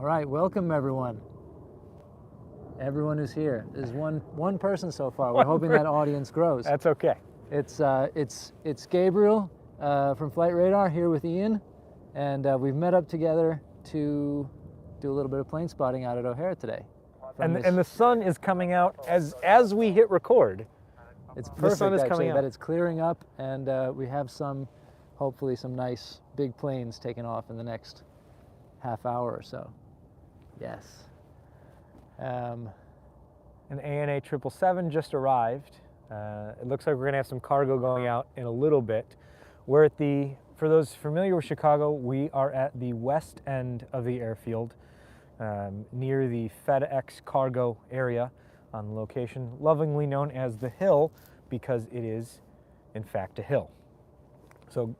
All right, welcome everyone. Everyone who's here. There's one person so far. We're hoping that audience grows. That's okay. It's Gabriel from Flight Radar here with Ian, and we've met up together to do a little bit of plane spotting out at O'Hare today. And the sun is coming out as we hit record. It's perfect, the sun is actually, coming out. that it's clearing up, and we have hopefully some nice big planes taking off in the next half hour or so. Yes. An ANA 777 just arrived. It looks like we're going to have some cargo going out in a little bit. We're at for those familiar with Chicago, we are at the west end of the airfield, near the FedEx cargo area on the location, lovingly known as the Hill, because it is, in fact, a hill. So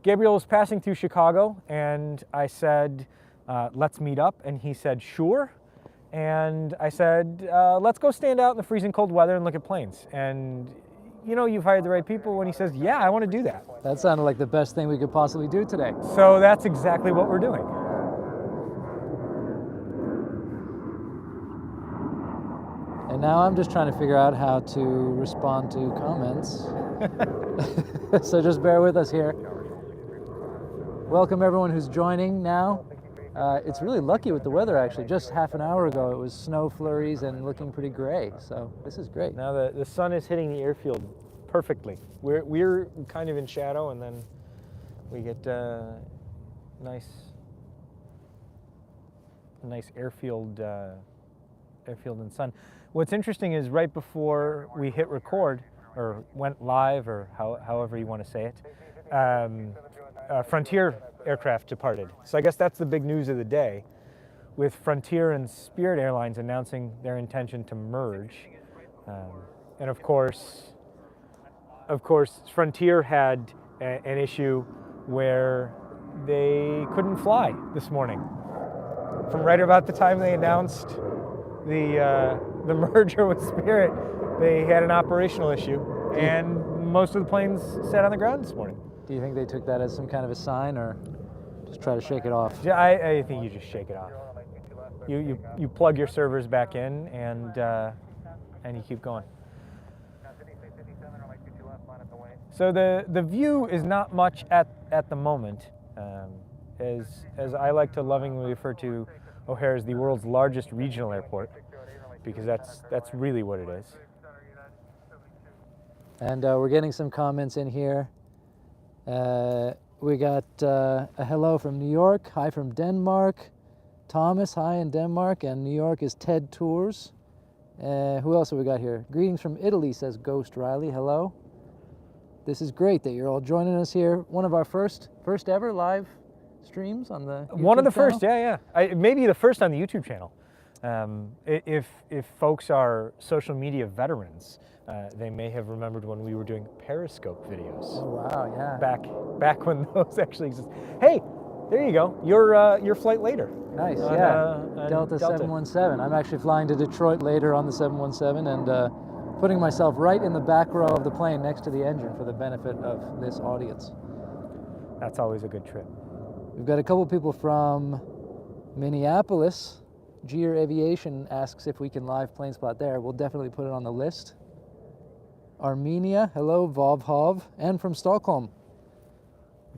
Gabriel was passing through Chicago, and I said, let's meet up, and he said, sure. And I said, let's go stand out in the freezing cold weather and look at planes. And you know, you've hired the right people when he says, yeah, I want to do that. That sounded like the best thing we could possibly do today. So that's exactly what we're doing. And now I'm just trying to figure out how to respond to comments. So just bear with us here. Welcome everyone who's joining now. It's really lucky with the weather, actually. Just half an hour ago it was snow flurries and looking pretty gray, so this is great. Now the sun is hitting the airfield perfectly. We're kind of in shadow, and then we get nice airfield and sun. What's interesting is right before we hit record, or went live, or however you want to say it, Frontier aircraft departed. So I guess that's the big news of the day, with Frontier and Spirit Airlines announcing their intention to merge. And of course, Frontier had an issue where they couldn't fly this morning. From right about the time they announced the merger with Spirit, they had an operational issue, and most of the planes sat on the ground this morning. Do you think they took that as some kind of a sign, or just try to shake it off? Yeah, I think you just shake it off. You plug your servers back in, and you keep going. So the view is not much at the moment. As I like to lovingly refer to O'Hare as the world's largest regional airport, because that's really what it is. And we're getting some comments in here. We got a hello from New York, hi from Denmark, Thomas, hi in Denmark, and New York is Ted Tours. Who else have we got here? Greetings from Italy, says Ghost Riley, hello. This is great that you're all joining us here. One of our first ever live streams on the YouTube One of the channel? first, yeah. Maybe the first on the YouTube channel. If folks are social media veterans, they may have remembered when we were doing Periscope videos. Oh wow, yeah. Back when those actually exist. Hey, there you go. Your flight later. Nice, on, yeah. Delta 717. I'm actually flying to Detroit later on the 717 and putting myself right in the back row of the plane next to the engine for the benefit of this audience. That's always a good trip. We've got a couple people from Minneapolis. Gier Aviation asks if we can live plane spot there. We'll definitely put it on the list. Armenia, hello, Vovhov, and from Stockholm,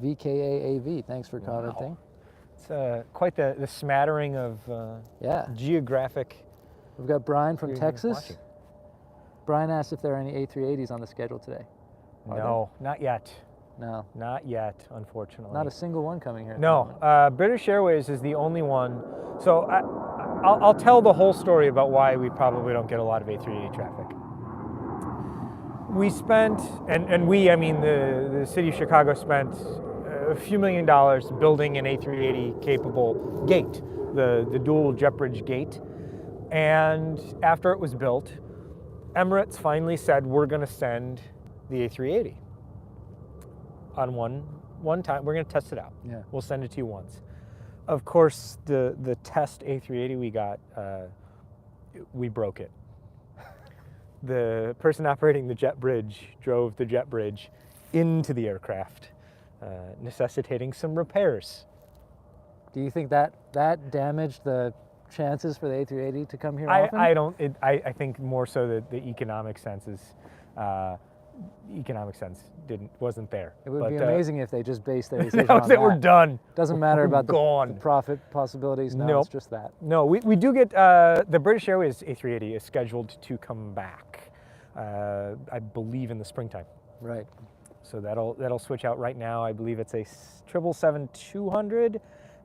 VKAAV, thanks for commenting. Wow. It's quite the smattering of geographic. We've got Brian from Texas. Watching. Brian asked if there are any A380s on the schedule today. No, not yet. No. Not yet, unfortunately. Not a single one coming here. No, British Airways is the only one. So I'll tell the whole story about why we probably don't get a lot of A380 traffic. We spent, and we, I mean the city of Chicago spent a few $1 million building an A380 capable gate, the dual jet bridge gate. And after it was built, Emirates finally said, we're going to send the A380 on one time. We're going to test it out. Yeah. We'll send it to you once. Of course, the test A380 we got, we broke it. The person operating the jet bridge drove the jet bridge into the aircraft, necessitating some repairs. Do you think that damaged the chances for the A380 to come here often? I don't. I think more so that the economic sense wasn't there. It would be amazing if they just based their decision now on that we're done. Doesn't matter We're about the gone. profit possibilities. No, Nope. it's just that. No, we do get the British Airways A380 is scheduled to come back, I believe in the springtime. Right. So that'll switch out right now. I believe it's a 777-200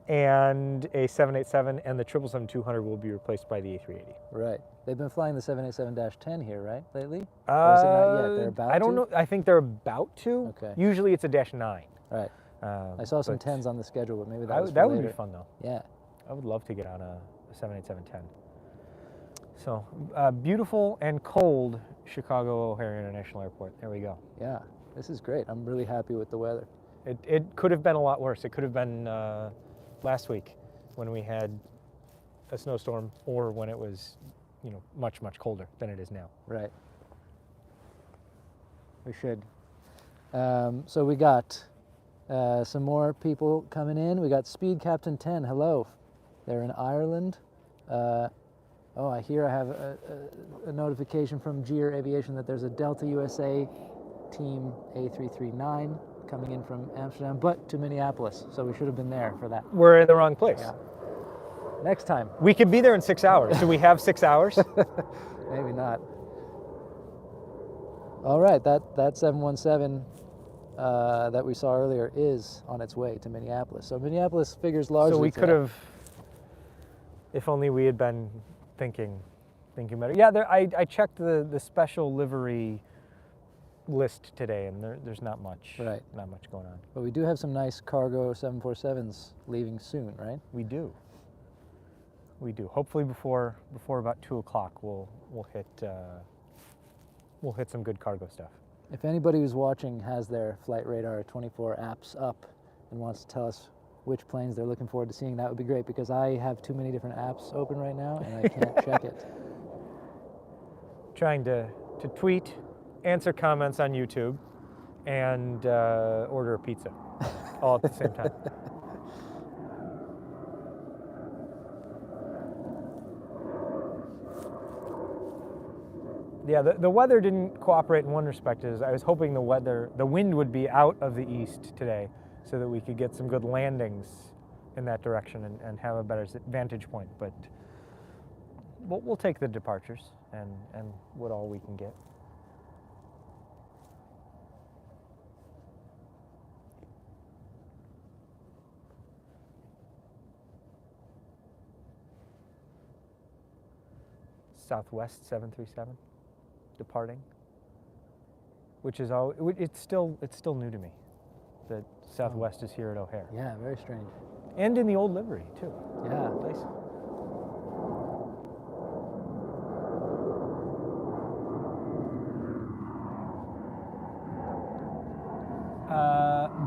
and a 787, and the 777-200 will be replaced by the A380. Right. They've been flying the 787-10 here, right, lately? Or is it not yet? They're about to? I don't know. I think they're about to. Okay. Usually it's a -9. Right. I saw some 10s on the schedule, but maybe that was for that would later. be fun though. Yeah. I would love to get on a 787-10. So beautiful and cold Chicago O'Hare International Airport. There we go. Yeah. This is great. I'm really happy with the weather. It could have been a lot worse. It could have been last week when we had a snowstorm, or when it was, much colder than it is now. Right. We should. So we got some more people coming in. We got Speed Captain 10. Hello. They're in Ireland. I hear I have a notification from GR Aviation that there's a Delta USA Team A339 coming in from Amsterdam, but to Minneapolis. So we should have been there for that. We're in the wrong place. Yeah. Next time. We could be there in 6 hours. Do we have 6 hours? Maybe not. All right, that 717 that we saw earlier is on its way to Minneapolis. So Minneapolis figures largely. So we to could that. have, if only we had been thinking better. Yeah, I checked the special livery list today, and there's not much. Right. Not much going on. But we do have some nice cargo 747s leaving soon, right? We do. We do. Hopefully before about 2 o'clock, we'll hit some good cargo stuff. If anybody who's watching has their Flight Radar 24 apps up and wants to tell us which planes they're looking forward to seeing, that would be great, because I have too many different apps open right now and I can't check it. Trying to tweet, answer comments on YouTube, and order a pizza all at the same time. Yeah, the weather didn't cooperate in one respect. Is I was hoping the wind would be out of the east today, so that we could get some good landings in that direction and have a better vantage point. But we'll take the departures and what all we can get. Southwest 737 departing, which is it's still new to me that Southwest is here at O'Hare. Yeah, very strange. And in the old livery too. Yeah. Nice.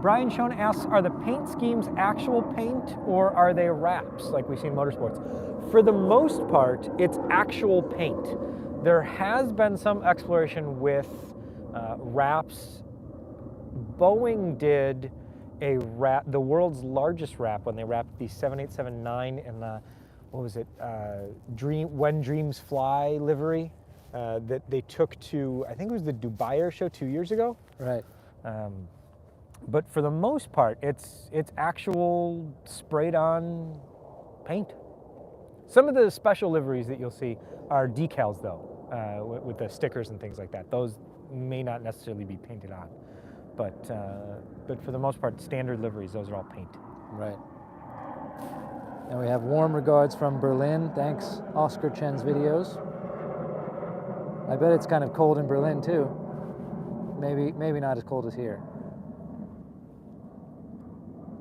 Brian Schoen asks, are the paint schemes actual paint, or are they wraps like we see in motorsports? For the most part, it's actual paint. There has been some exploration with wraps. Boeing did a wrap, the world's largest wrap, when they wrapped the 787-9 and the, When Dreams Fly livery that they took to, I think it was the Dubai Air Show 2 years ago. Right. But for the most part, it's actual sprayed on paint. Some of the special liveries that you'll see are decals, though, with the stickers and things like that. Those may not necessarily be painted on, but for the most part, standard liveries, those are all paint. Right. And we have warm regards from Berlin. Thanks, Oscar Chen's videos. I bet it's kind of cold in Berlin too. Maybe not as cold as here.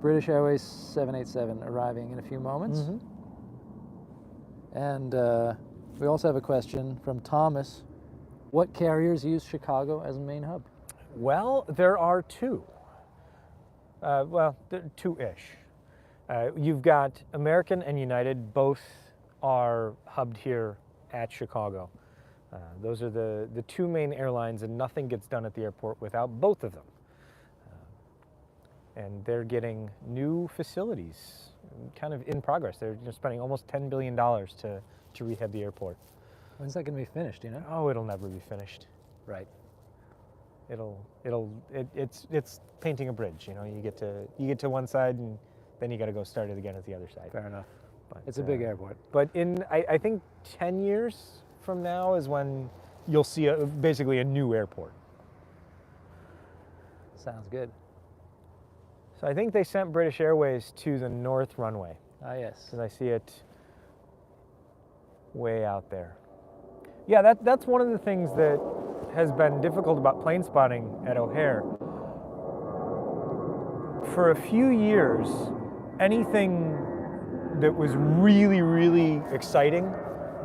British Airways 787 arriving in a few moments. Mm-hmm. And we also have a question from Thomas. What carriers use Chicago as a main hub? Well, there are two. Two-ish. You've got American and United. Both are hubbed here at Chicago. Those are the two main airlines, and nothing gets done at the airport without both of them. And they're getting new facilities kind of in progress. They're just spending almost $10 billion to rehab the airport. When's that going to be finished, do you know? Oh, it'll never be finished. Right. It's painting a bridge. You know, you get to one side and then you got to go start it again at the other side. Fair enough. But, It's a big airport. But I think 10 years from now is when you'll see basically a new airport. Sounds good. So I think they sent British Airways to the north runway. Ah, yes. Because I see it way out there. Yeah, that's one of the things that has been difficult about plane spotting at O'Hare. For a few years, anything that was really, really exciting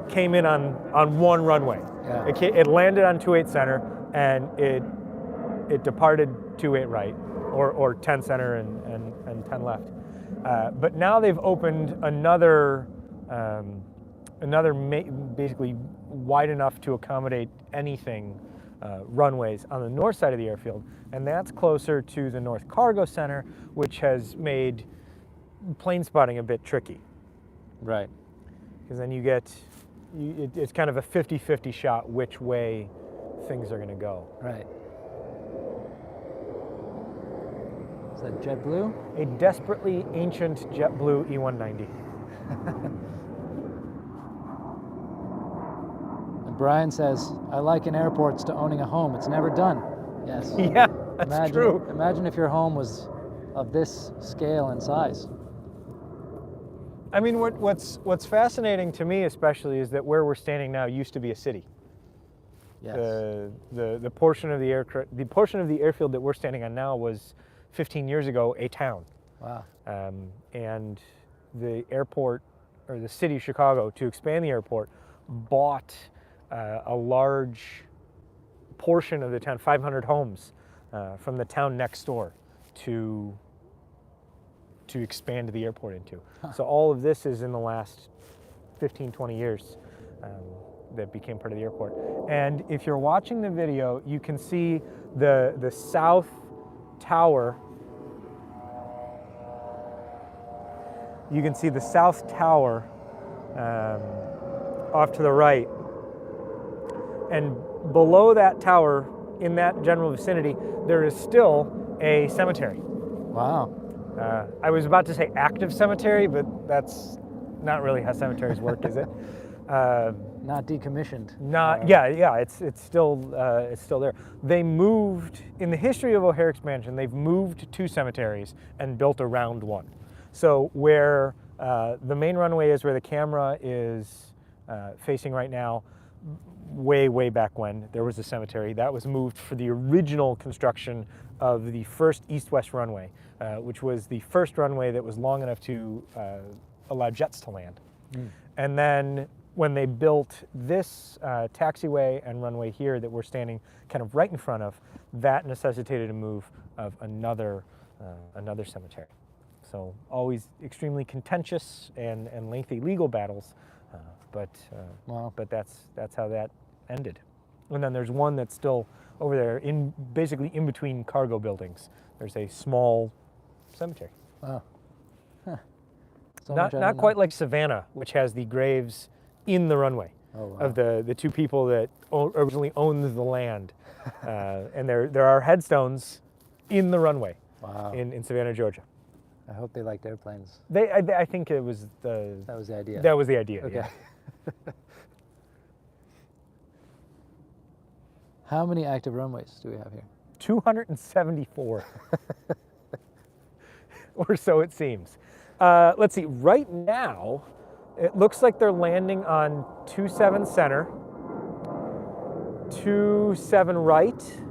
came in on one runway. Yeah. It landed on 28 center and it departed 28 right, or 10 center and 10 left. But now they've opened another basically wide enough to accommodate anything runways on the north side of the airfield, and that's closer to the North Cargo Center, which has made plane spotting a bit tricky. Right. Because then it's kind of a 50-50 shot which way things are going to go. Right. Is that JetBlue? A desperately ancient JetBlue E190. And Brian says, I liken airports to owning a home. It's never done. Yes. Yeah, that's true. Imagine if your home was of this scale and size. I mean, what's fascinating to me especially is that where we're standing now used to be a city. Yes. The portion of the airfield that we're standing on now was 15 years ago a town. Wow. And the airport, or the city of Chicago, to expand the airport, bought a large portion of the town, 500 homes, from the town next door to expand the airport into. Huh. So all of this is in the last 15, 20 years that became part of the airport. And if you're watching the video, you can see the south tower. You can see the south tower off to the right. And below that tower, in that general vicinity, there is still a cemetery. Wow. I was about to say active cemetery, but that's not really how cemeteries work, is it? Not decommissioned. It's still there. They moved, in the history of O'Hare expansion, they've moved 2 cemeteries and built around one. So where the main runway is, where the camera is facing right now, way back when, there was a cemetery. That was moved for the original construction of the first east-west runway, which was the first runway that was long enough to allow jets to land. Mm. And then when they built this taxiway and runway here that we're standing kind of right in front of, that necessitated a move of another cemetery. So always extremely contentious and lengthy legal battles, but that's how that ended. And then there's one that's still over there, basically in between cargo buildings. There's a small cemetery. Wow. Huh. So not quite like Savannah, which has the graves in the runway. Oh, wow. Of the 2 people that originally owned the land. And there are headstones in the runway. Wow. in Savannah, Georgia. I hope they liked airplanes. I think it was that was the idea. That was the idea. Okay. Yeah. How many active runways do we have here? 274. Or so it seems. Let's see. Right now, it looks like they're landing on 27 center, 27 right,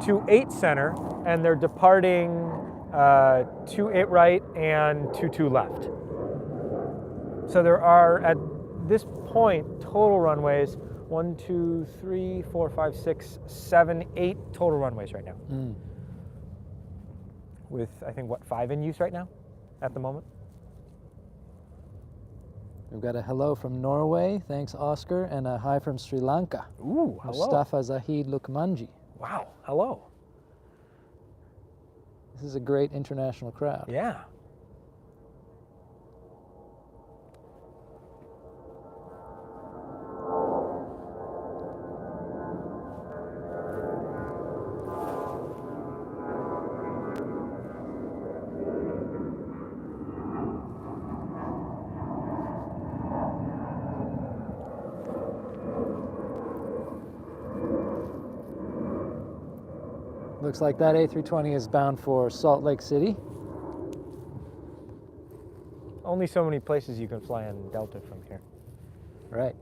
28 center, and they're departing 28 right and 22 left. So there are, at this point, total runways, 1, 2, 3, 4, 5, 6, 7, 8 total runways right now. Mm. With, I think, 5 in use right now at the moment? We've got a hello from Norway, thanks Oscar, and a hi from Sri Lanka. Ooh, hello. Mustafa Zahid Lukmanji. Wow, hello. This is a great international crowd. Yeah. Looks like that A320 is bound for Salt Lake City. Only so many places you can fly on Delta from here. Right.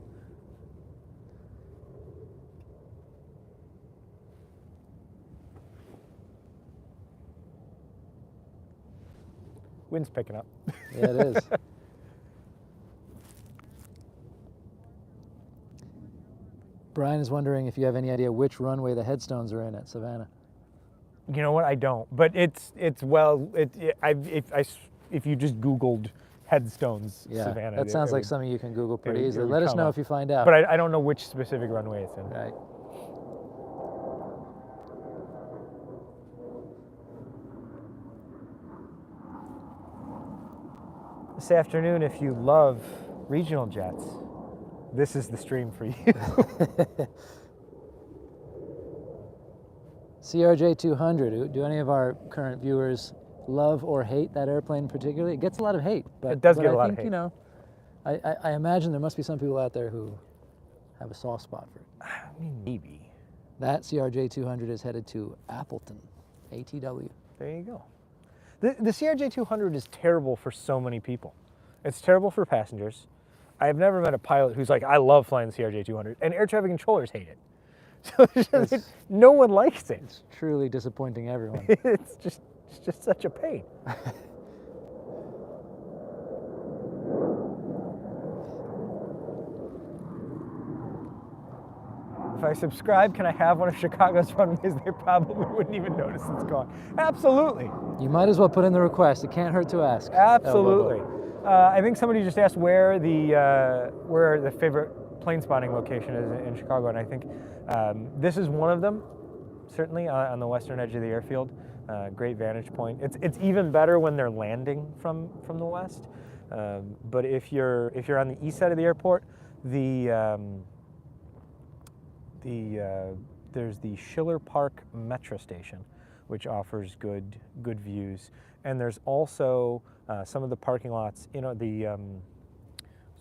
Wind's picking up. Yeah, it is. Brian is wondering if you have any idea which runway the headstones are in at Savannah. You know what? I don't. But if you just Googled headstones, Yeah, Savannah, that sounds it like would- something you can Google pretty it easily. would Let us come know up. if you find out. But I don't know which specific runway it's in. Right. This afternoon, if you love regional jets, this is the stream for you. CRJ 200. Do any of our current viewers love or hate that airplane particularly? It gets a lot of hate, but It does get I a lot of think, hate. you know, I imagine there must be some people out there who have a soft spot for it. I mean, maybe. That CRJ 200 is headed to Appleton, ATW. There you go. The CRJ 200 is terrible for so many people. It's terrible for passengers. I have never met a pilot who's like, I love flying the CRJ 200, and air traffic controllers hate it. So no one likes it. It's truly disappointing everyone. It's just such a pain. If I subscribe, can I have one of Chicago's runways? They probably wouldn't even notice it's gone. Absolutely. You might as well put in the request. It can't hurt to ask. Absolutely. I think somebody just asked where the favorite plane spotting location is in Chicago, and I think this is one of them. Certainly on the western edge of the airfield, great vantage point. It's even better when they're landing from the west. But if you're on the east side of the airport, there's the Schiller Park Metro Station, which offers good views, and there's also some of the parking lots. You know, that's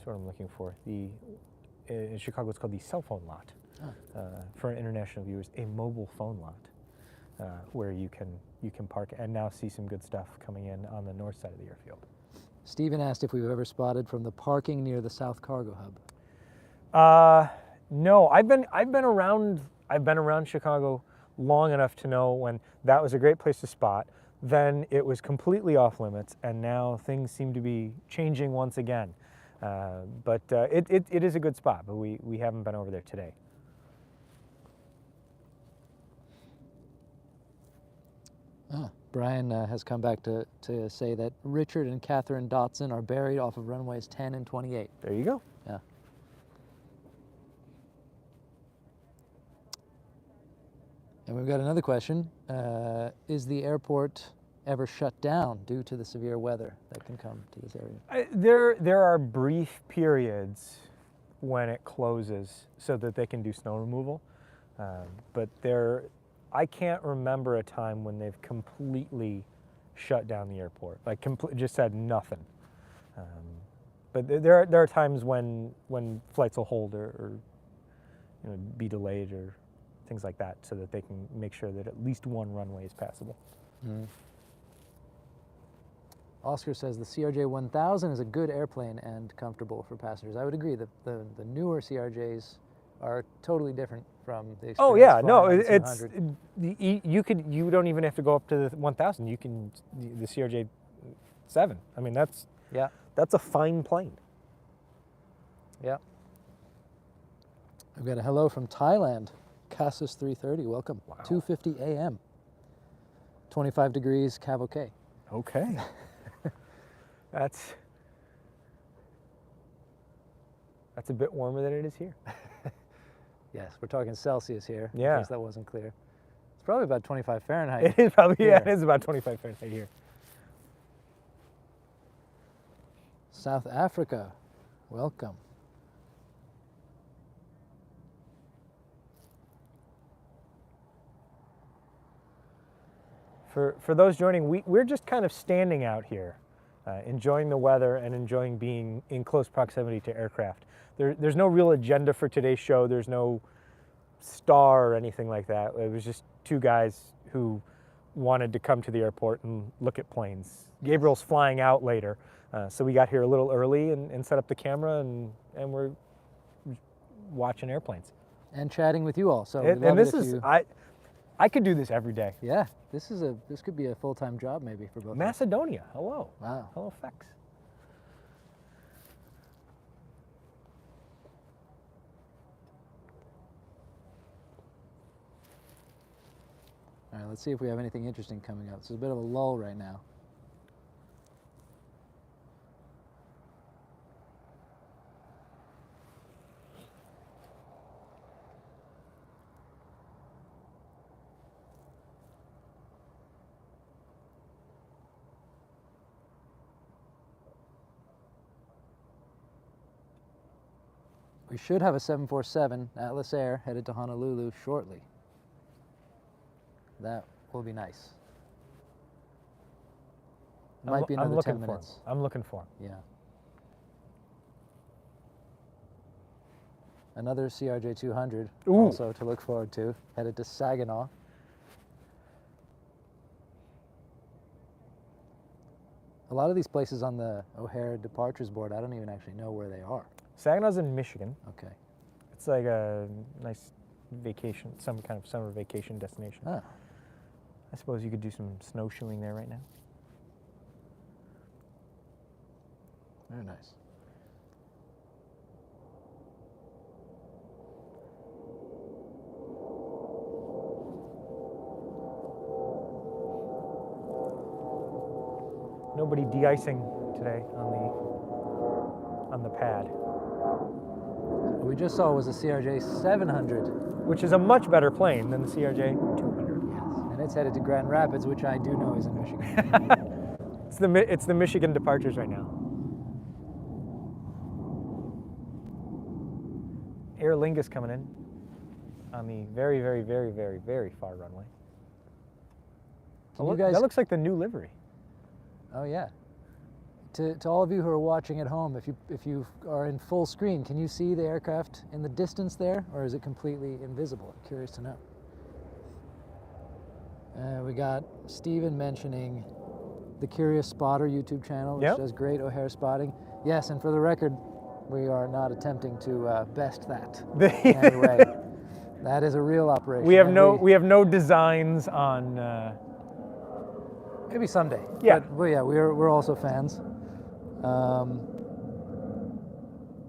what I'm looking for. In Chicago, it's called the cell phone lot. For international viewers, a mobile phone lot where you can park and now see some good stuff coming in on the north side of the airfield. Stephen asked if we've ever spotted from the parking near the South Cargo Hub. No, I've been around Chicago long enough to know when that was a great place to spot. Then it was completely off limits, and now things seem to be changing once again. But it is a good spot, but we haven't been over there today. Brian has come back to say that Richard and Catherine Dotson are buried off of runways 10 and 28. There you go. Yeah. And we've got another question. Is the airport ever shut down due to the severe weather that can come to this area? There are brief periods when it closes so that they can do snow removal, but I can't remember a time when they've completely shut down the airport, like just said nothing. But there are times when flights will hold or be delayed or things like that, so that they can make sure that at least one runway is passable. Mm. Oscar says the CRJ 1000 is a good airplane and comfortable for passengers. I would agree that the newer CRJs are totally different from the experience. Oh yeah, no, flying it's 200. you don't even have to go up to the 1000. You can the CRJ 7. I mean that's a fine plane. Yeah. I've got a hello from Thailand. Casus 330, welcome. Wow. 2:50 a.m. 25 degrees, Cav OK. Okay. That's a bit warmer than it is here. Yes, we're talking Celsius here. Yeah. In case that wasn't clear. It's probably about 25 Fahrenheit. It is probably, yeah, here. it is about 25 Fahrenheit here. South Africa, welcome. For those joining, we're just kind of standing out here, enjoying the weather and enjoying being in close proximity to aircraft. There's no real agenda for today's show. There's no star or anything like that. It was just two guys who wanted to come to the airport and look at planes. Gabriel's flying out later, so we got here a little early and set up the camera, and we're watching airplanes. And chatting with you all. So And this is, I could do this every day. Yeah, this could be a full-time job maybe for both of us. Macedonia, hello. Wow. Hello, Fex. All right, let's see if we have anything interesting coming up. It's a bit of a lull right now. We should have a 747 Atlas Air headed to Honolulu shortly. That will be nice. It might be another 10 minutes. I'm looking for him. Yeah. Another CRJ 200 also to look forward to, headed to Saginaw. A lot of these places on the O'Hare departures board, I don't even actually know where they are. Saginaw's in Michigan. Okay. It's like a nice vacation, some kind of summer vacation destination. Ah. I suppose you could do some snowshoeing there right now. Very nice. Nobody de-icing today on the pad. What we just saw was a CRJ 700. Which is a much better plane than the CRJ 200. Yes. And it's headed to Grand Rapids, which I do know is in Michigan. It's the Michigan departures right now. Aer Lingus coming in on the very, very, very, very, very far runway. That looks like the new livery. Oh yeah. To all of you who are watching at home, if you are in full screen, can you see the aircraft in the distance there, or is it completely invisible? I'm curious to know. We got Steven mentioning the Curious Spotter YouTube channel, which does great O'Hare spotting. Yes, and for the record, we are not attempting to best that in any way. That is a real operation. We have no designs on. Maybe someday. Yeah. But yeah, we're also fans.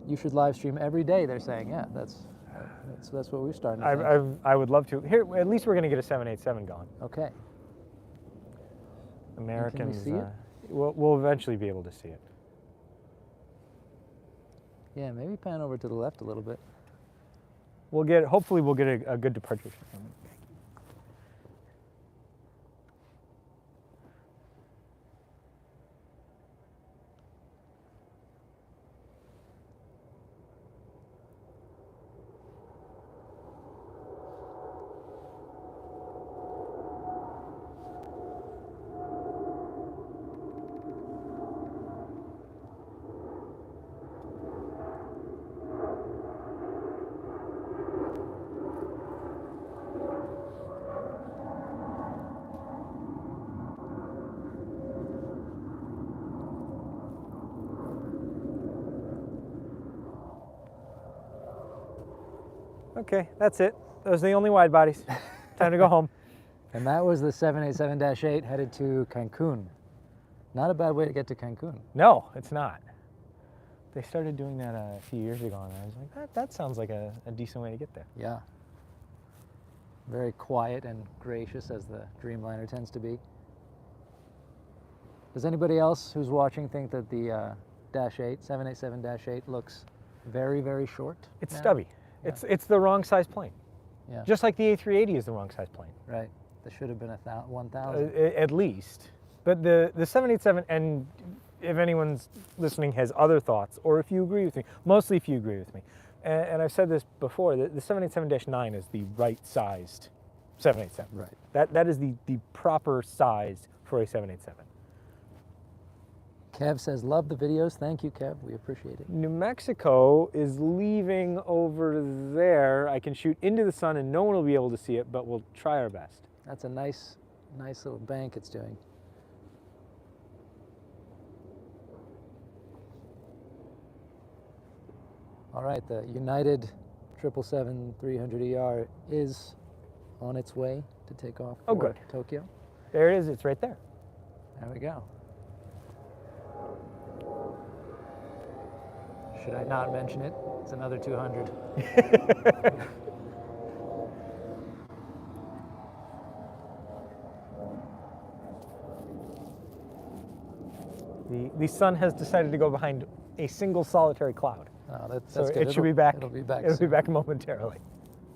You should live stream every day. They're saying, yeah, that's what we're starting to think. I would love to. Here, at least we're going to get a 787 going. Okay. Americans. Can we see it? We'll eventually be able to see it. Yeah, maybe pan over to the left a little bit. Hopefully we'll get a good departure. Okay, that's it. Those are the only wide bodies. Time to go home. And that was the 787-8 headed to Cancun. Not a bad way to get to Cancun. No, it's not. They started doing that a few years ago, and I was like, that sounds like a decent way to get there. Yeah. Very quiet and gracious, as the Dreamliner tends to be. Does anybody else who's watching think that the 787-8 looks very, very short? It's now? stubby. Yeah. It's the wrong size plane. Yeah. Just like the A380 is the wrong size plane. Right. There should have been 1,000. At least. But the 787, and if anyone's listening has other thoughts, or if you agree with me, mostly if you agree with me, and I've said this before, the 787-9 is the right-sized 787. Right. That is the proper size for a 787. Kev says, love the videos. Thank you, Kev. We appreciate it. New Mexico is leaving over there. I can shoot into the sun and no one will be able to see it, but we'll try our best. That's a nice little bank it's doing. All right, the United 777-300ER is on its way to take off for good. Tokyo. There it is. It's right there. There we go. Should I not mention it? It's another 200. The sun has decided to go behind a single solitary cloud. Oh, that's So good. it should be back. It'll be back. It'll be soon. back momentarily.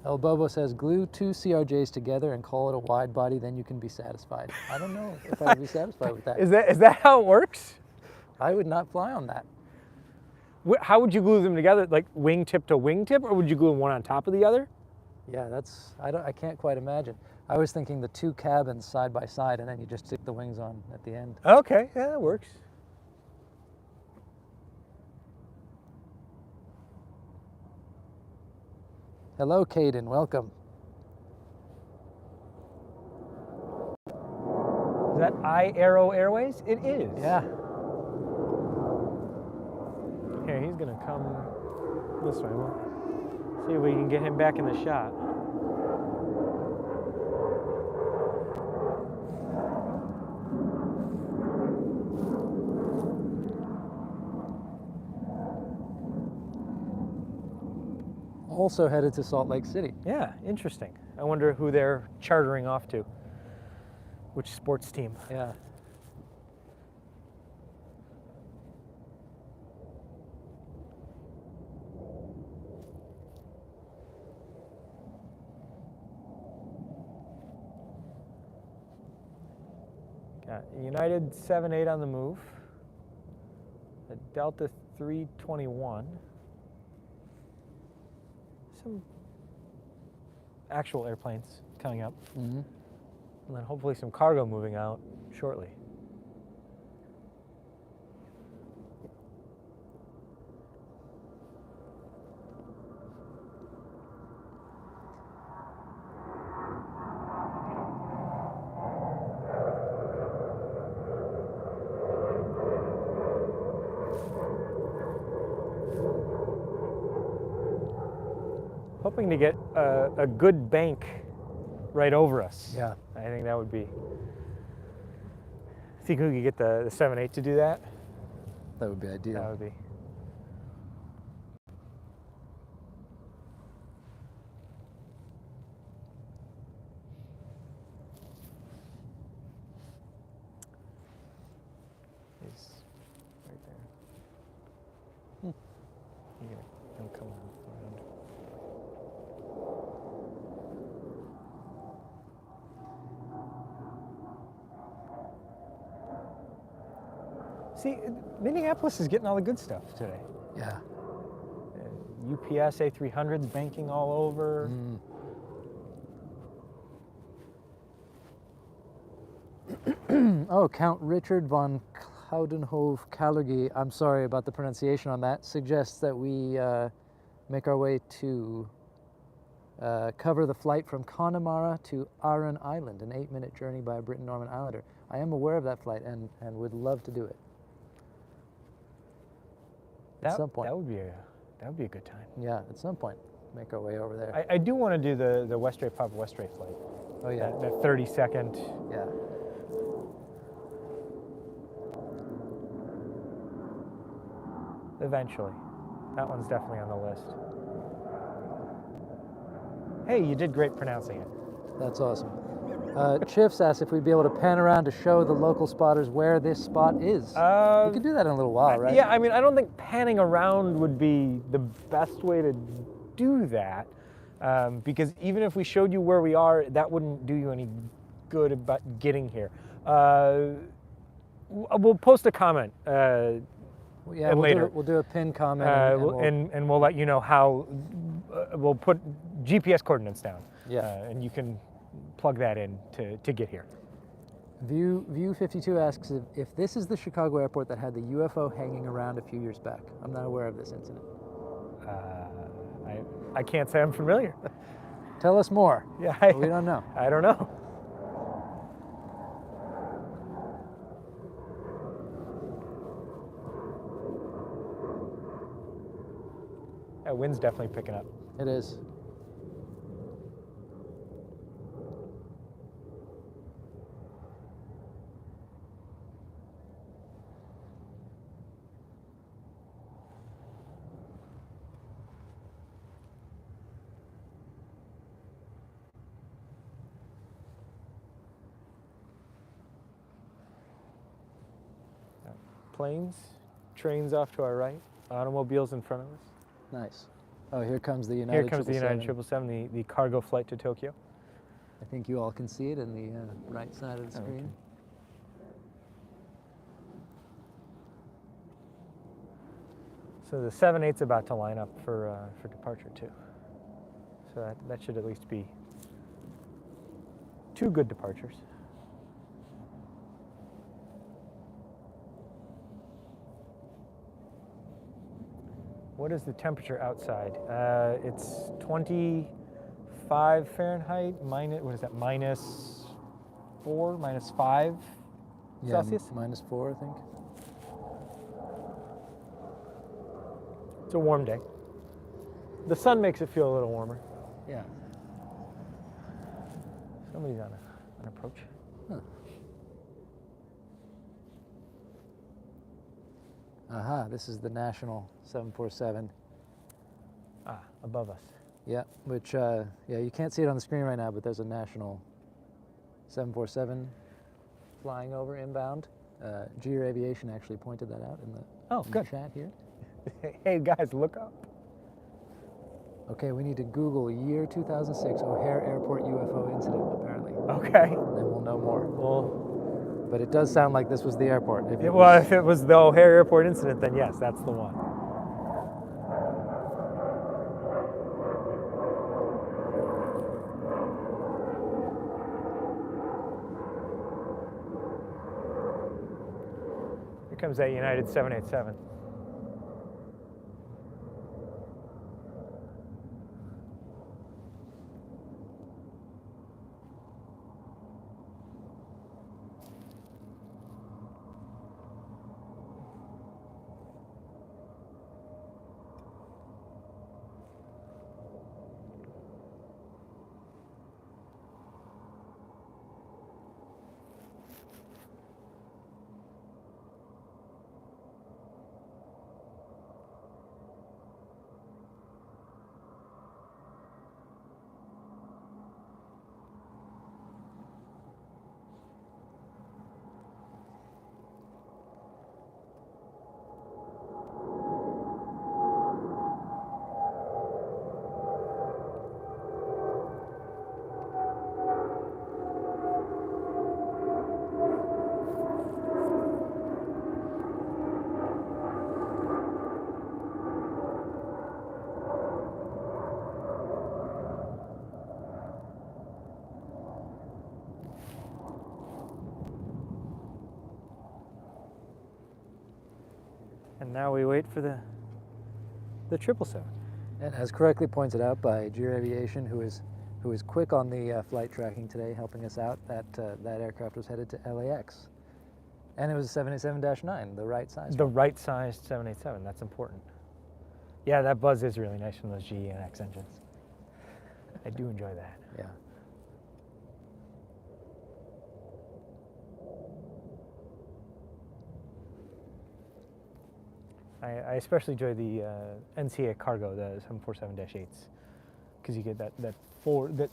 El Bobo says, glue 2 CRJs together and call it a wide body, then you can be satisfied. I don't know if I would be satisfied with that. Is that how it works? I would not fly on that. How would you glue them together? Like wingtip to wingtip, or would you glue them one on top of the other? Yeah, I can't quite imagine. I was thinking the 2 cabins side by side, and then you just stick the wings on at the end. Okay, yeah, that works. Hello, Caden. Welcome. Is that I-Aero Airways? It is. Yeah. Here, he's gonna come this way. We'll see if we can get him back in the shot. Also headed to Salt Lake City. Yeah, interesting. I wonder who they're chartering off to. Which sports team? Yeah. Got United 78 on the move. A Delta 321. Some actual airplanes coming up. Mm-hmm. And then hopefully some cargo moving out shortly. Hoping to get a good bank right over us. Yeah. I think that would be. Think we could get the 7.8 to do that? That would be ideal. That would be. He's right there. He'll come around. See, Minneapolis is getting all the good stuff today. Yeah. UPS A300s banking all over. Oh, Count Richard von Cloudenhove-Kalergi, I'm sorry about the pronunciation on that, suggests that we make our way to cover the flight from Connemara to Aran Island, an 8-minute journey by a Britain-Norman Islander. I am aware of that flight and would love to do it. At some point. That would be a good time. Yeah, at some point, make our way over there. I do want to do the Westray Papa Westray flight. Oh yeah. That 30-second. Yeah. Eventually. That one's definitely on the list. Hey, you did great pronouncing it. That's awesome. Chiffs asked if we'd be able to pan around to show the local spotters where this spot is. We could do that in a little while, right? Yeah, I mean, I don't think panning around would be the best way to do that, because even if we showed you where we are, that wouldn't do you any good about getting here. We'll post a comment. Yeah, later. We'll do a pin comment. And we'll let you know how, we'll put GPS coordinates down. Yeah. And you can plug that in to get here. View 52 asks if this is the Chicago airport that had the UFO hanging around a few years back. I'm not aware of this incident. I can't say I'm familiar. Tell us more. Yeah, We don't know. I don't know. That wind's definitely picking up. It is. Planes, trains off to our right, automobiles in front of us. Nice. Oh, here comes the United Here comes the United 777. 777, the cargo flight to Tokyo. I think you all can see it in the right side of the Okay. screen. So the 787's about to line up for departure too. So that should at least be 2 good departures. What is the temperature outside? It's 25 Fahrenheit, what is that, minus 4, minus 5 Celsius? -4, I think. It's a warm day. The sun makes it feel a little warmer. Yeah. Somebody's on an approach. Huh. Aha, this is the National 747. Above us. Yeah, which, yeah, you can't see it on the screen right now, but there's a National 747 flying over inbound. GR Aviation actually pointed that out in the Good. chat here. Hey guys, look up. Okay, we need to Google year 2006 O'Hare Airport UFO incident, apparently. Okay. Then we'll know more. Well, But it does sound like this was the airport. If if it was the O'Hare Airport incident, then yes, that's the one. Here comes that United 787. And now we wait for the 777. And as correctly pointed out by GR Aviation, who is quick on the flight tracking today, helping us out, that aircraft was headed to LAX. And it was a 787-9, the right size. The right sized 787, that's important. Yeah, that buzz is really nice from those GE&X engines. I do enjoy that. Yeah. I especially enjoy the NCA cargo, the 747-8s, because you get that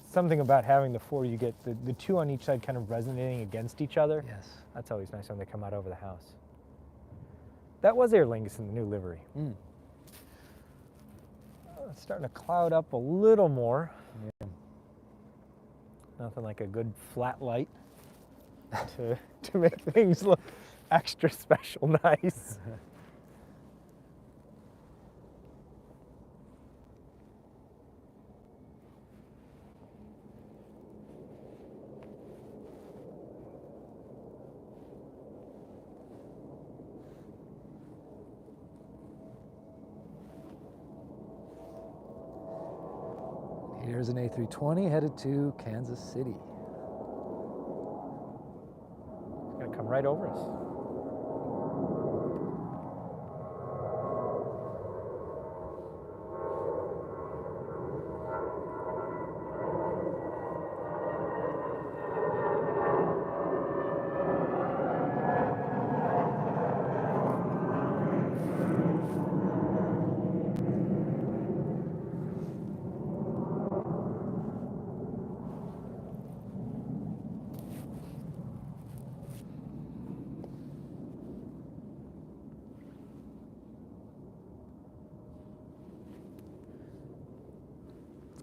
something about having the 4, you get the 2 on each side kind of resonating against each other. Yes. That's always nice when they come out over the house. That was Aer Lingus in the new livery. Mm. It's starting to cloud up a little more. Yeah. Nothing like a good flat light to make things look extra special nice. Here's an A320 headed to Kansas City. It's gonna come right over us.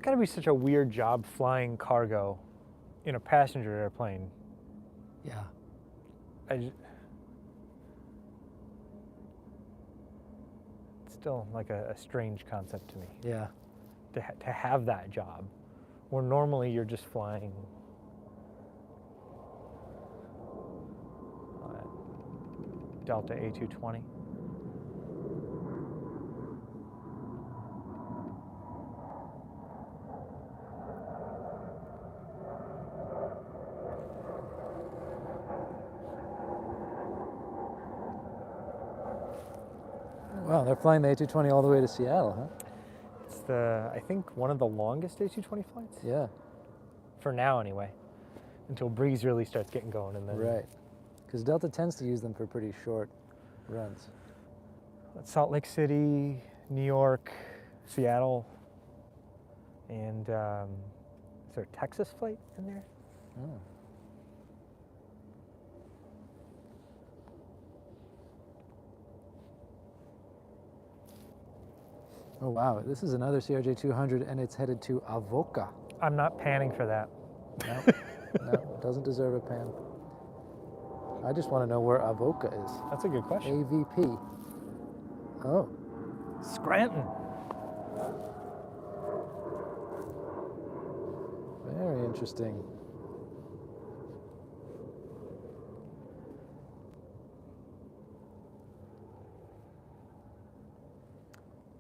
got to be such a weird job flying cargo in a passenger airplane. Yeah. It's still like a strange concept to me. Yeah. To have that job, where normally you're just flying. Delta A220. Wow, they're flying the A220 all the way to Seattle, huh? It's I think one of the longest A220 flights. Yeah. For now, anyway, until breeze really starts getting going, and then Right. Because Delta tends to use them for pretty short runs. Salt Lake City, New York, Seattle, and is there a Texas flight in there? Oh. Oh wow, this is another CRJ-200 and it's headed to Avoca. I'm not panning for that. No, no, doesn't deserve a pan. I just want to know where Avoca is. That's a good question. AVP. Oh, Scranton. very interesting.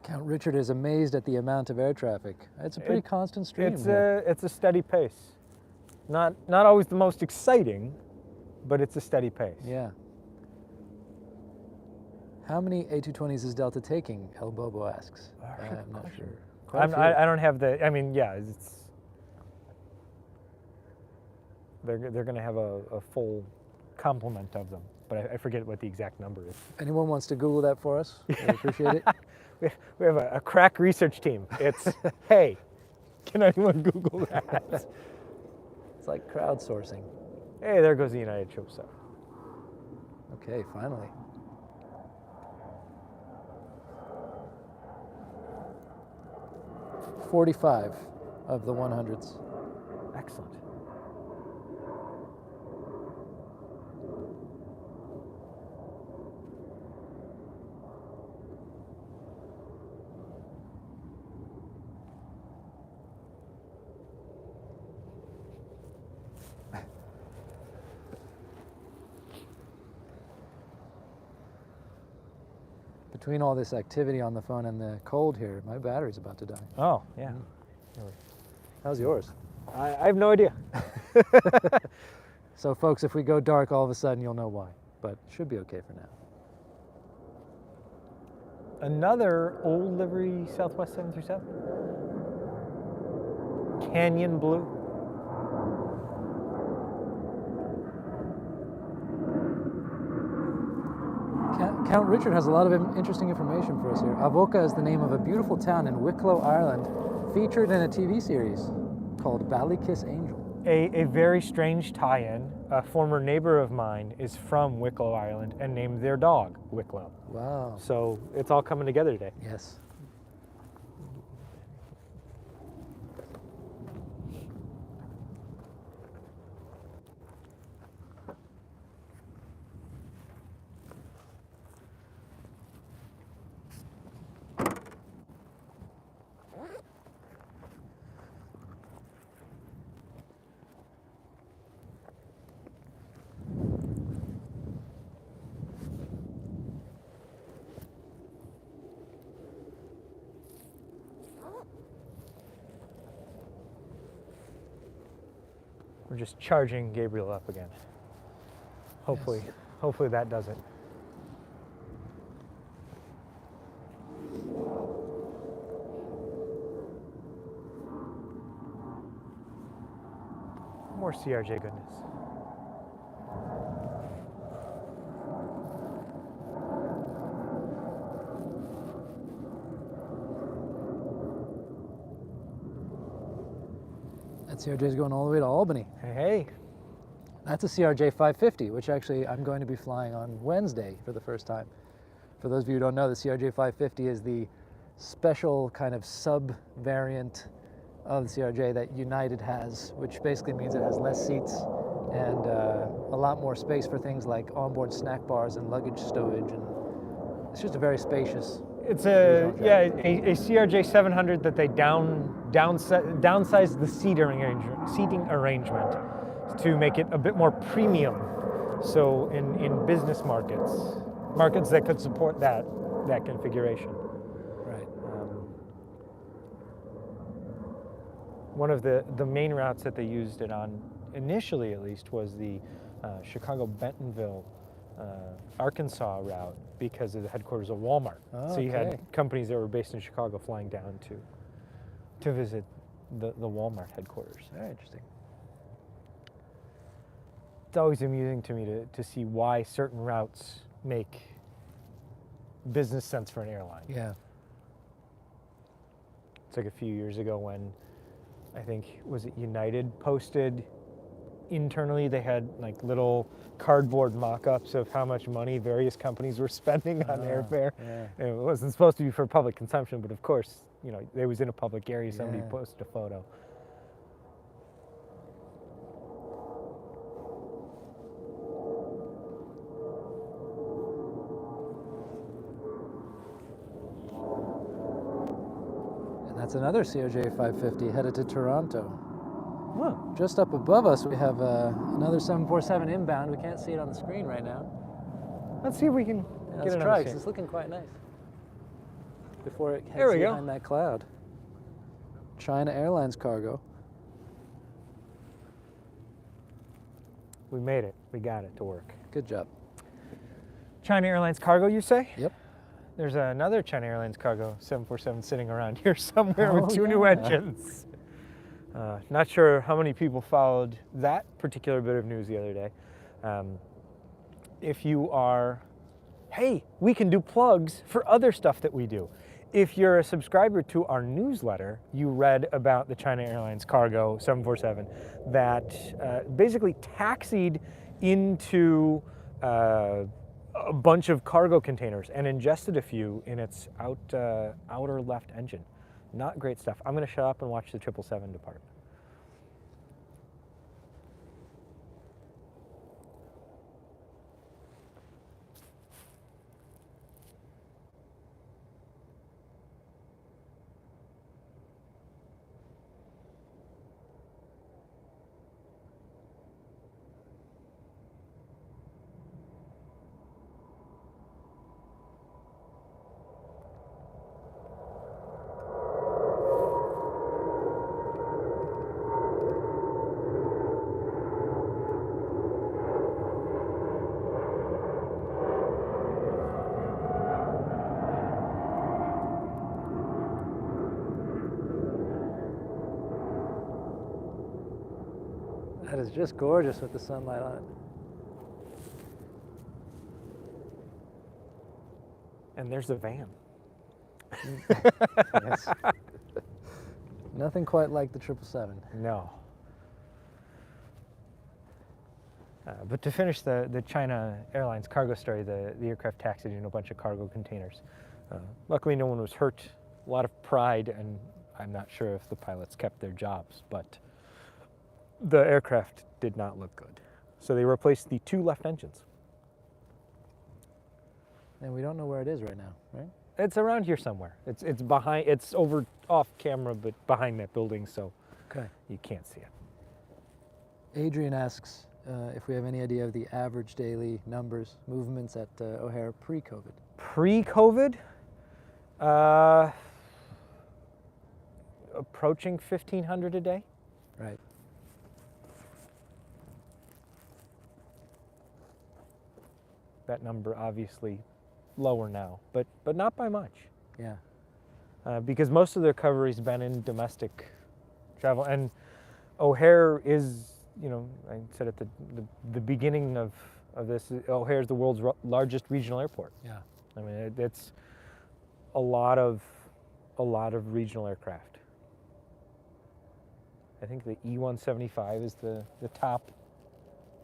Count Richard is amazed at the amount of air traffic. It's a pretty constant stream here. It's a steady pace. Not always the most exciting, but it's a steady pace. Yeah. How many A220s is Delta taking? El Bobo asks. I'm not sure. Quite a few. I don't have the. I mean, yeah, they're going to have a full complement of them, but I forget what the exact number is. Anyone wants to Google that for us? I appreciate it. We have a crack research team. It's, hey, can anyone Google that? It's like crowdsourcing. Hey, there goes the United 777. Okay, finally. $45 of the 100s. Excellent. Between all this activity on the phone and the cold here, my battery's about to die. Oh, yeah. How's yours? I have no idea. So folks, if we go dark all of a sudden, you'll know why, but should be okay for now. Another old livery Southwest 737. Canyon blue. Count Richard has a lot of interesting information for us here. Avoca is the name of a beautiful town in Wicklow, Ireland, featured in a TV series called Ballykiss Angel. A very strange tie-in. A former neighbor of mine is from Wicklow, Ireland, and named their dog Wicklow. Wow. So it's all coming together today. Yes. We're just charging Gabriel up again. Hopefully, Yes. hopefully that does it. More CRJ goodness. That CRJ is going all the way to Albany. Hey, That's a CRJ 550, which actually I'm going to be flying on Wednesday for the first time. For those of you who don't know, the CRJ 550 is the special kind of sub-variant of the CRJ that United has, which basically means it has less seats and a lot more space for things like onboard snack bars and luggage stowage, and it's just a very spacious. It's a CRJ 700 that they downsized the seating arrangement to make it a bit more premium. So in business markets that could support that configuration. Right. One of the main routes that they used it on, initially at least, was the Chicago-Bentonville, Arkansas route, because of the headquarters of Walmart. Oh, so you had okay. companies that were based in Chicago flying down to visit the Walmart headquarters. Very interesting. It's always amusing to me to see why certain routes make business sense for an airline. Yeah. It's like a few years ago when, I think, was it United posted internally, they had like little cardboard mock-ups of how much money various companies were spending on airfare. Yeah. And it wasn't supposed to be for public consumption, but of course, you know, it was in a public area, somebody Yeah. posted a photo. And that's another CRJ 550 headed to Toronto. Huh. Just up above us, we have another 747 inbound. We can't see it on the screen right now. Let's see if we can Let's get it try, on 'cause the it's looking quite nice. Before it There heads we go. behind that cloud. China Airlines cargo. We made it. We got it to work. Good job. China Airlines cargo, you say? Yep. There's another China Airlines cargo 747 sitting around here somewhere Oh, with two new yeah. engines. Not sure how many people followed that particular bit of news the other day. If you are, hey, we can do plugs for other stuff that we do. If you're a subscriber to our newsletter, you read about the China Airlines cargo 747 that basically taxied into a bunch of cargo containers and ingested a few in its outer left engine. Not great stuff. I'm going to shut up and watch the 777 depart. That is just gorgeous with the sunlight on it. And there's the van. Yes. Nothing quite like the 777. No. But to finish the China Airlines cargo story, the aircraft taxied in a bunch of cargo containers. Luckily, no one was hurt. A lot of pride, and I'm not sure if the pilots kept their jobs, but the aircraft did not look good. So they replaced the two left engines. And we don't know where it is right now, right? It's around here somewhere. It's behind. It's over off camera, but behind that building, so Okay. you can't see it. Adrian asks if we have any idea of the average daily numbers, movements at O'Hare pre-COVID. Pre-COVID, approaching 1,500 a day. Right. That number obviously lower now, but not by much. Yeah. Because most of the recovery's been in domestic travel, and O'Hare is, you know, I said at the beginning of this, O'Hare is the world's largest regional airport. Yeah. I mean, it's a lot of regional aircraft. I think the E-175 is the top,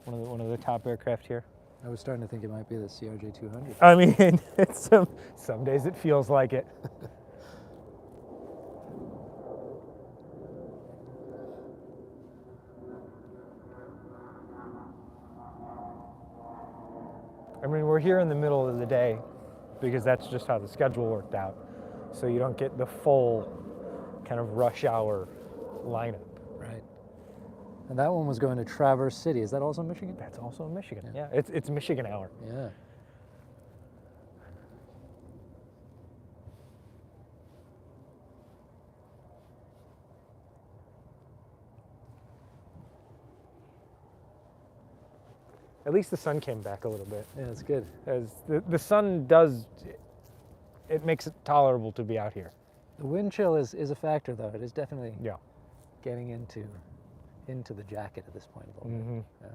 one of the top aircraft here. I was starting to think it might be the CRJ 200. I mean, it's some days it feels like it. I mean, we're here in the middle of the day because that's just how the schedule worked out. So you don't get the full kind of rush hour lineup. Right. And that one was going to Traverse City. Is that also Michigan? That's also in Michigan. Yeah, it's Michigan hour. Yeah. At least the sun came back a little bit. Yeah, it's good. As the sun does, it makes it tolerable to be out here. The wind chill is a factor, though. It is definitely Yeah. getting into the jacket at this point a little Mm-hmm. bit. Yeah.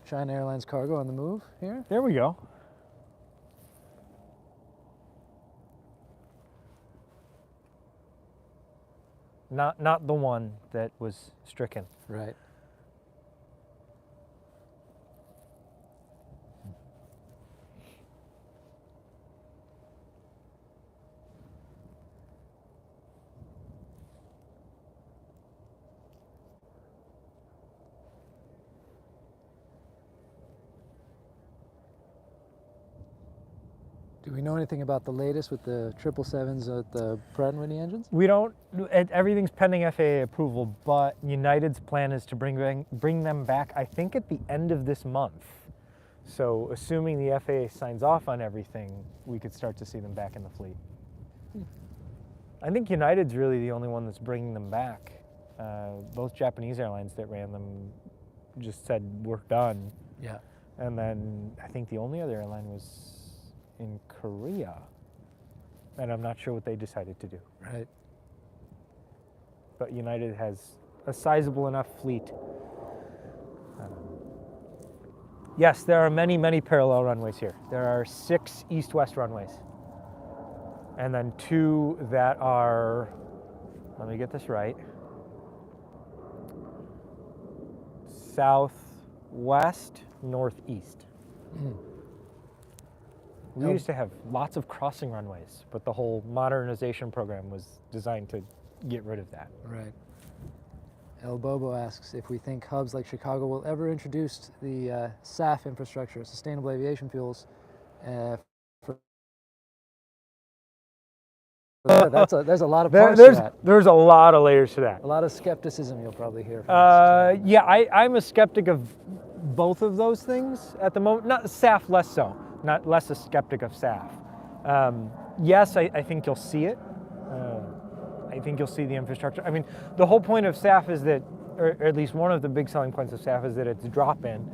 China Airlines cargo on the move here. There we go. Not the one that was stricken. Right. Do we know anything about the latest with the 777s at the Pratt & Whitney engines? We don't. Everything's pending FAA approval, but United's plan is to bring them back, I think, at the end of this month. So, assuming the FAA signs off on everything, we could start to see them back in the fleet. I think United's really the only one that's bringing them back. Both Japanese airlines that ran them just said we're done. Yeah. And then I think the only other airline was in Korea, and I'm not sure what they decided to do. Right. But United has a sizable enough fleet. Yes, there are many, many parallel runways here. There are 6 east-west runways, and then 2 that are, let me get this right, southwest, northeast. We used to have lots of crossing runways, but the whole modernization program was designed to get rid of that. Right. El Bobo asks if we think hubs like Chicago will ever introduce the SAF infrastructure, sustainable aviation fuels. There's a lot of parts to that. There's a lot of layers to that. A lot of skepticism you'll probably hear from us. Yeah, I'm a skeptic of both of those things at the moment. Not SAF, less so. Not less a skeptic of SAF. Yes, I think you'll see it. I think you'll see the infrastructure. I mean, the whole point of SAF is that, or at least one of the big selling points of SAF is that it's drop-in,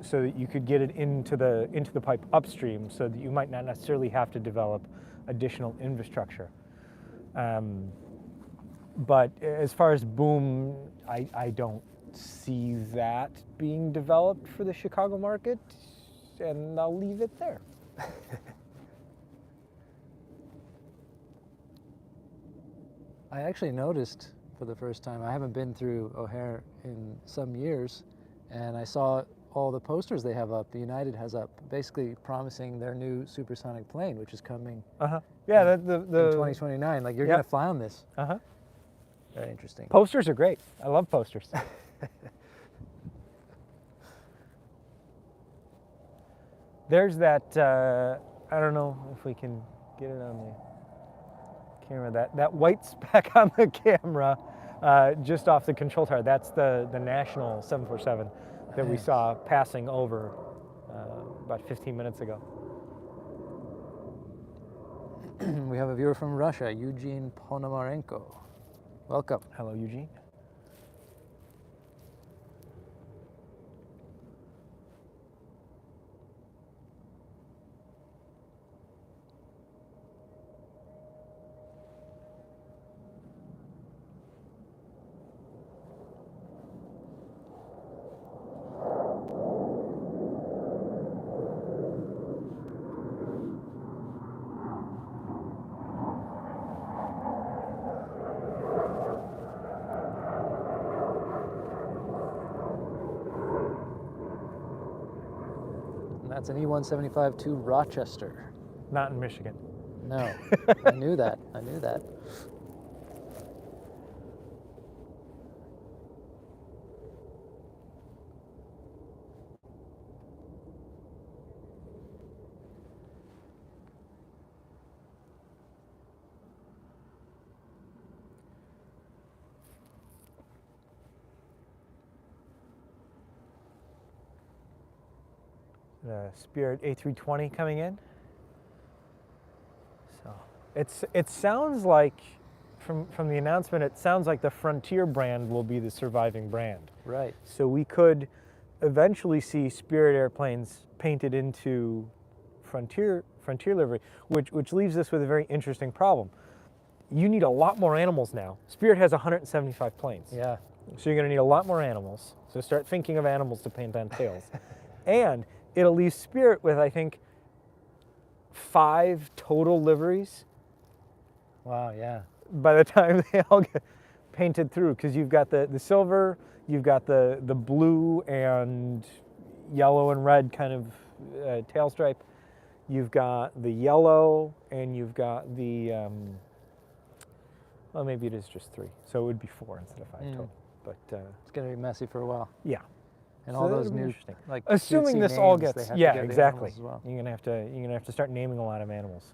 so that you could get it into the pipe upstream, so that you might not necessarily have to develop additional infrastructure. But as far as boom, I don't see that being developed for the Chicago market, and I'll leave it there. I actually noticed for the first time, I haven't been through O'Hare in some years, and I saw all the posters they have up, the United has up, basically promising their new supersonic plane, which is coming Yeah, in 2029. Like, you're going to fly on this. Very interesting. Posters are great. I love posters. There's that, I don't know if we can get it on the camera, that white speck on the camera just off the control tower. That's the national 747 that we saw passing over about 15 minutes ago. We have a viewer from Russia, Eugene Ponomarenko. Welcome. Hello, Eugene. That's an E175 to Rochester. Not in Michigan. No, I knew that. I knew that. The Spirit A320 coming in. So it sounds like from the announcement, it sounds like the Frontier brand will be the surviving brand. Right. So we could eventually see Spirit airplanes painted into Frontier livery, which leaves us with a very interesting problem. You need a lot more animals now. Spirit has 175 planes. Yeah. So you're going to need a lot more animals. So start thinking of animals to paint on tails. And it'll leave Spirit with, I think, 5 total liveries Wow, yeah. by the time they all get painted through. Because you've got the silver, you've got the blue and yellow and red kind of tail stripe. You've got the yellow, and you've got the, well, maybe it is just 3. So it would be 4 instead of 5 total. But It's going to be messy for a while. yeah. And So all that'll those be new, interesting. like, Assuming cutesy this all names, gets, they have yeah, to give the exactly. animals as well. You're gonna have to start naming a lot of animals.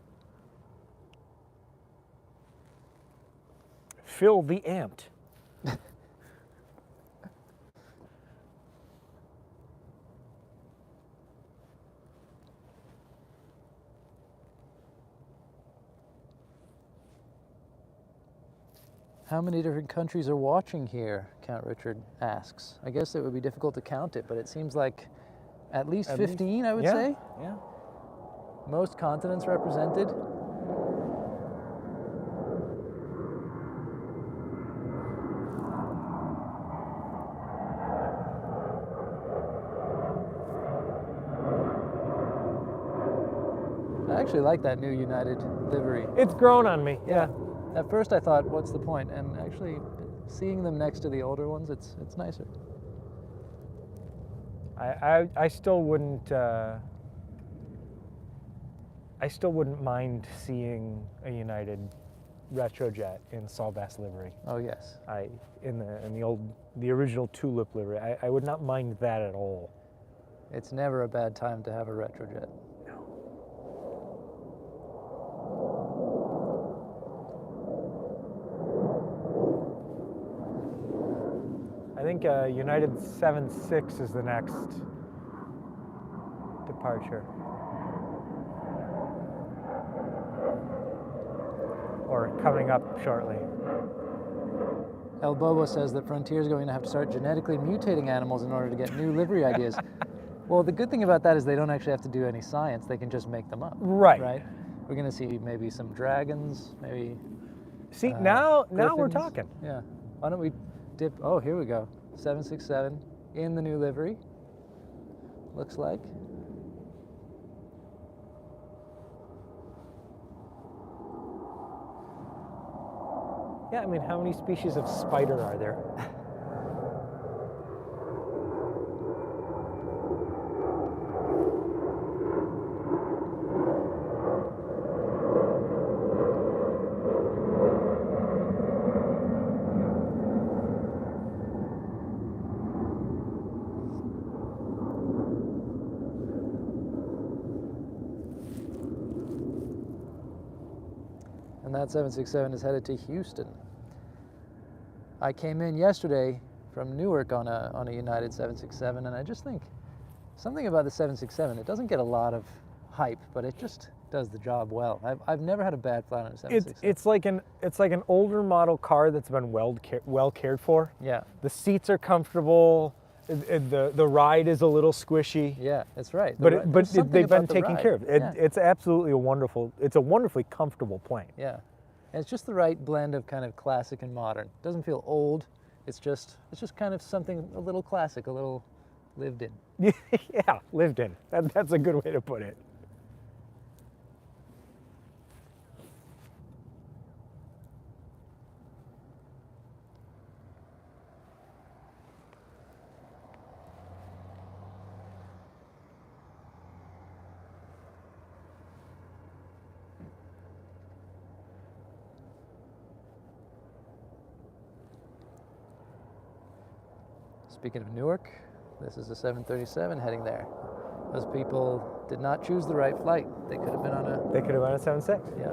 Phil the Ant. How many different countries are watching here? Count Richard asks. I guess it would be difficult to count it, but it seems like at least 15, I would yeah, say. Yeah. Most continents represented. I actually like that new United livery. It's grown on me. Yeah. At first I thought, what's the point? And actually, seeing them next to the older ones, it's nicer. I still wouldn't. I still wouldn't mind seeing a United retrojet in Saul Bass livery. Oh yes. In the original Tulip livery. I would not mind that at all. It's never a bad time to have a retrojet. I think United 7.6 is the next departure. Or coming up shortly. El Bobo says that Frontier is going to have to start genetically mutating animals in order to get new livery ideas. Well, the good thing about that is they don't actually have to do any science. They can just make them up. Right. Right? We're going to see maybe some dragons, maybe... See, now we're griffins. talking. Yeah. Why don't we dip... Oh, here we go. 767 in the new livery. Looks like. Yeah, I mean, how many species of spider are there? And that 767 is headed to Houston. I came in yesterday from Newark on a United 767, and I just think something about the 767, it doesn't get a lot of hype, but it just does the job well. I've never had a bad flight on a 767. It's like an older model car that's been well cared for. Yeah. The seats are comfortable. The ride is a little squishy. Yeah, that's right. But they've been taken care of. Yeah. It's absolutely it's a wonderfully comfortable plane. Yeah. And it's just the right blend of kind of classic and modern. It doesn't feel old. It's just kind of something a little classic, a little lived in. Yeah, lived in. That's a good way to put it. Speaking of Newark, this is a 737 heading there. Those people did not choose the right flight. They could have been on a... They could have been a 76. Yeah.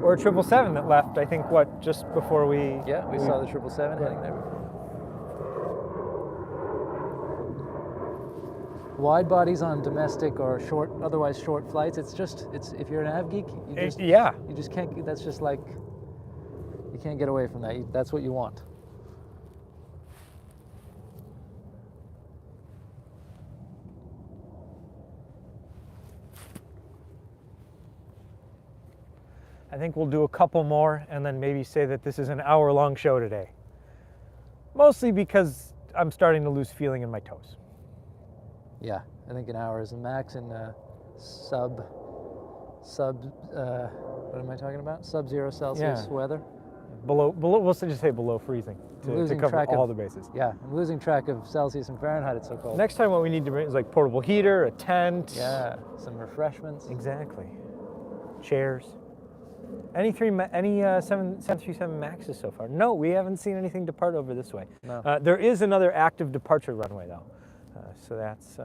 Or a 777 that left, I think, what, just before we... Yeah, we saw the 777 heading there. Wide bodies on domestic or short, otherwise short flights, it's if you're an av geek, you just can't, that's just like, you can't get away from that. That's what you want. I think we'll do a couple more and then maybe say that this is an hour-long show today. Mostly because I'm starting to lose feeling in my toes. Yeah, I think an hour is the max in what am I talking about? Sub-zero Celsius weather. Below, we'll just say below freezing to cover all the bases. Yeah, I'm losing track of Celsius and Fahrenheit, it's so cold. Next time what we need to bring is like portable heater, a tent. Yeah, some refreshments. Exactly. Chairs. Any 737 Maxes so far? No, we haven't seen anything depart over this way. No. There is another active departure runway though, so that's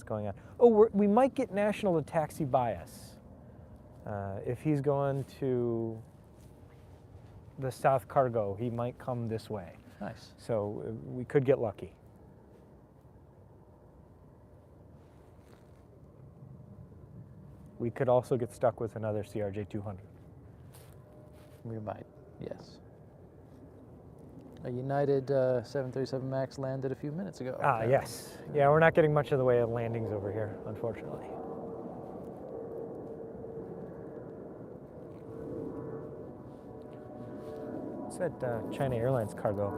going on. Oh, we might get National to taxi by us if he's going to the South Cargo. He might come this way. Nice. So we could get lucky. We could also get stuck with another CRJ 200. We might, yes. A United 737 MAX landed a few minutes ago. Yes. Yeah, we're not getting much of the way of landings over here, unfortunately. What's that China Airlines cargo?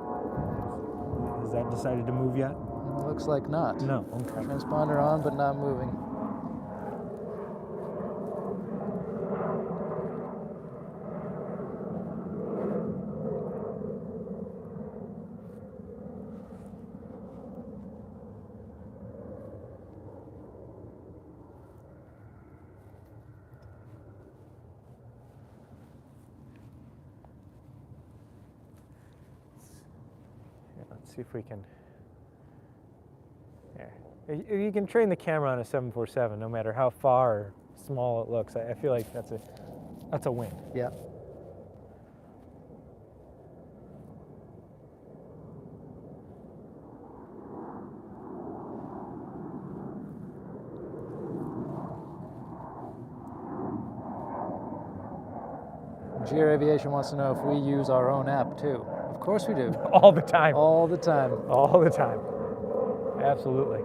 Has that decided to move yet? Looks like not. No, okay. Transponder on, but not moving. Let's see if we can. There. You can train the camera on a 747, no matter how far or small it looks. I feel like that's a win. Yeah. GR Aviation wants to know if we use our own app too. Of course we do. All the time. All the time. All the time. Absolutely.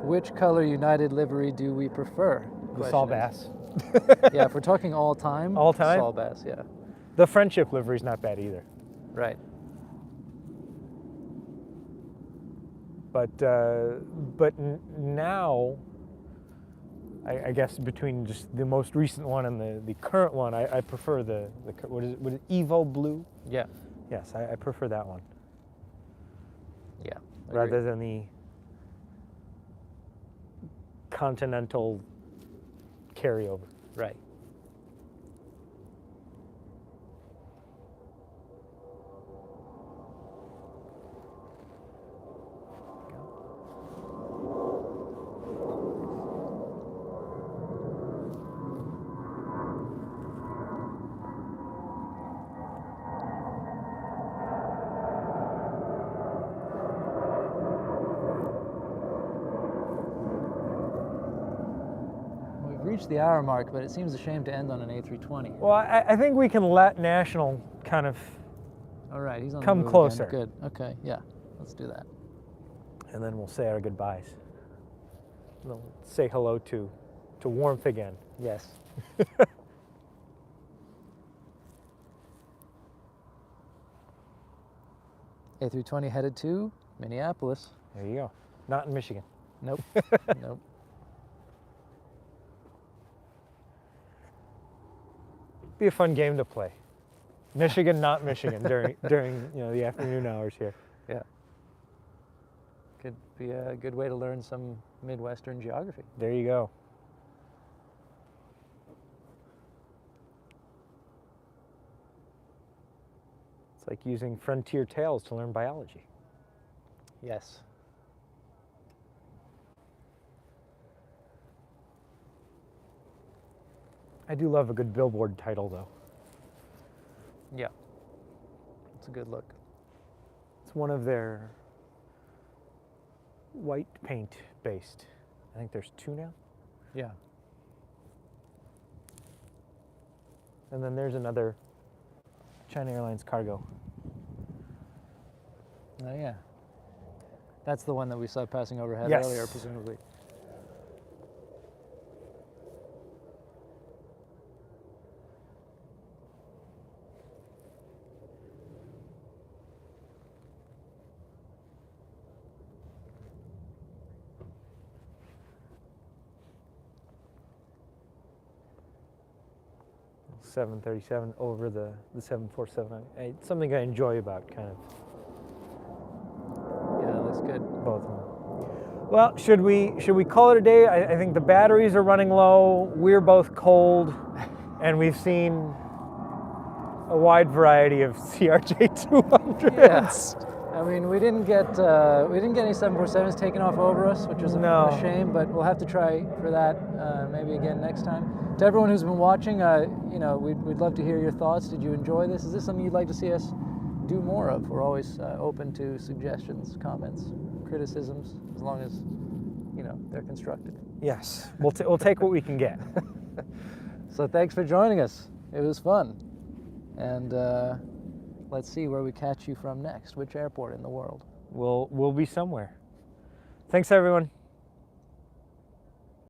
Which color United livery do we prefer? The Saul Bass. Yeah, if we're talking all time. All time? Saul Bass, yeah. The Friendship livery's not bad either. Right. But now, I guess between just the most recent one and the current one, I prefer the what is it, Evo Blue? Yeah. Yes, I prefer that one. Yeah. Rather than the Continental carryover. Right. Reached the hour mark, but it seems a shame to end on an A320. Well, I think we can let National kind of all right, he's on come the move closer. Again. Good. Okay, yeah, let's do that. And then we'll say our goodbyes. We'll say hello to warmth again. Yes. A320 headed to Minneapolis. There you go. Not in Michigan. Nope. Nope. Be a fun game to play. Michigan, not Michigan during the afternoon hours here. Yeah. Could be a good way to learn some Midwestern geography. There you go. It's like using frontier tales to learn biology. Yes. I do love a good billboard title, though. Yeah. It's a good look. It's one of their white paint based. I think there's 2 now. Yeah. And then there's another China Airlines cargo. Oh, yeah. That's the one that we saw passing overhead Yes. earlier, presumably. .737 over the 747. It's something I enjoy about kind of Yeah, that's good. both of them. Well, should we call it a day? I think the batteries are running low. We're both cold, and we've seen a wide variety of CRJ-200s. Yes. I mean, we didn't get any 747s taken off over us, which was No. a shame. But we'll have to try for that maybe again next time. To everyone who's been watching, you know, we'd love to hear your thoughts. Did you enjoy this? Is this something you'd like to see us do more of? We're always open to suggestions, comments, criticisms, as long as you know they're constructive. Yes, we'll take what we can get. So thanks for joining us. It was fun, and let's see where we catch you from next. Which airport in the world? We'll be somewhere. Thanks, everyone.